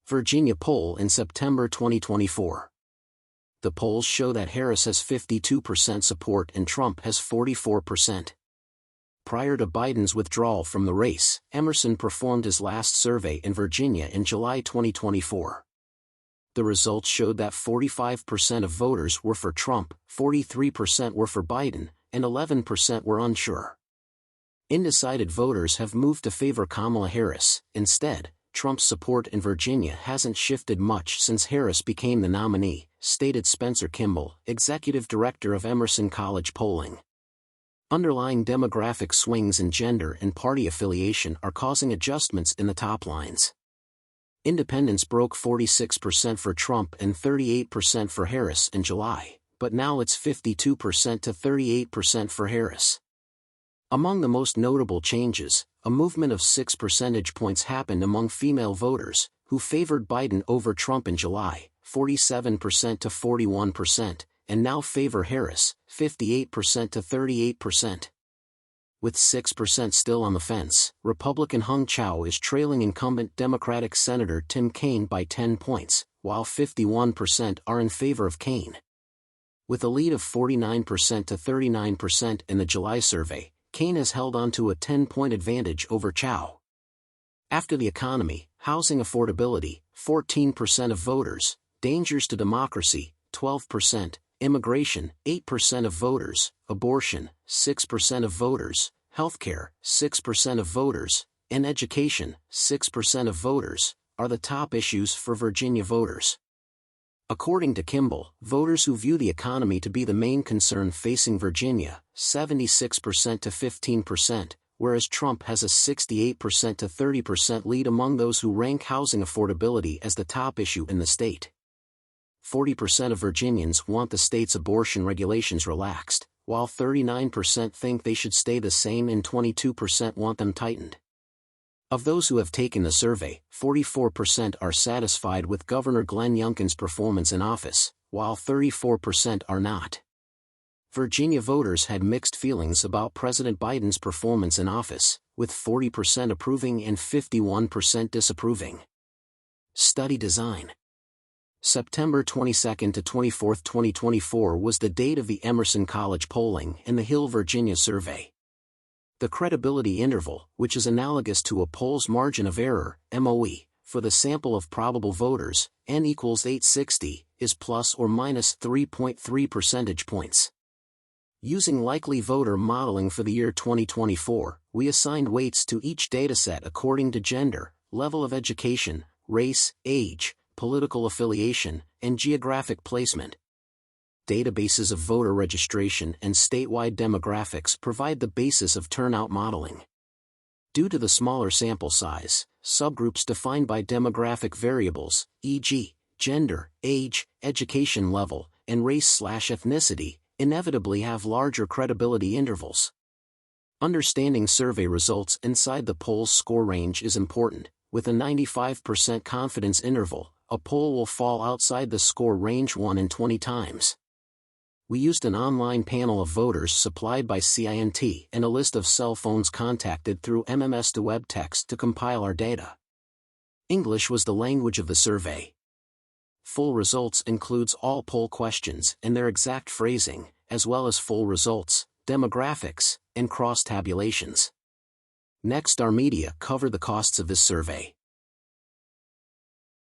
Virginia poll in September 2024. The polls show that Harris has 52% support and Trump has 44%. Prior to Biden's withdrawal from the race, Emerson performed his last survey in Virginia in July 2024. The results showed that 45% of voters were for Trump, 43% were for Biden, and 11% were unsure. Undecided voters have moved to favor Kamala Harris. Instead, Trump's support in Virginia hasn't shifted much since Harris became the nominee, stated Spencer Kimball, executive director of Emerson College Polling. Underlying demographic swings in gender and party affiliation are causing adjustments in the top lines. Independents broke 46% for Trump and 38% for Harris in July, but now it's 52% to 38% for Harris. Among the most notable changes, a movement of 6 percentage points happened among female voters, who favored Biden over Trump in July, 47% to 41%, and now favor Harris, 58% to 38%. With 6% still on the fence, Republican Hung Chau is trailing incumbent Democratic Senator Tim Kaine by 10 points, while 51% are in favor of Kaine. With a lead of 49% to 39% in the July survey, Kaine has held on to a 10-point advantage over Chau. After the economy, housing affordability, 14% of voters, dangers to democracy, 12%, immigration, 8% of voters, abortion, 6% of voters, healthcare, 6% of voters, and education, 6% of voters, are the top issues for Virginia voters. According to Kimball, voters who view the economy to be the main concern facing Virginia, 76% to 15%, whereas Trump has a 68% to 30% lead among those who rank housing affordability as the top issue in the state. 40% of Virginians want the state's abortion regulations relaxed, while 39% think they should stay the same and 22% want them tightened. Of those who have taken the survey, 44% are satisfied with Governor Glenn Youngkin's performance in office, while 34% are not. Virginia voters had mixed feelings about President Biden's performance in office, with 40% approving and 51% disapproving. Study design. September 22 to 24, 2024 was the date of the Emerson College polling and the Hill, Virginia survey. The credibility interval, which is analogous to a poll's margin of error, MOE, for the sample of probable voters, n equals 860, is plus or minus 3.3 percentage points. Using likely voter modeling for the year 2024, we assigned weights to each dataset according to gender, level of education, race, age, political affiliation, and geographic placement. Databases of voter registration and statewide demographics provide the basis of turnout modeling. Due to the smaller sample size, subgroups defined by demographic variables, e.g., gender, age, education level, and race/ethnicity, inevitably have larger credibility intervals. Understanding survey results inside the poll's score range is important. With a 95% confidence interval, a poll will fall outside the score range 1 in 20 times. We used an online panel of voters supplied by CINT and a list of cell phones contacted through MMS to web text to compile our data. English was the language of the survey. Full results includes all poll questions and their exact phrasing, as well as full results, demographics, and cross-tabulations. Next, our media cover the costs of this survey.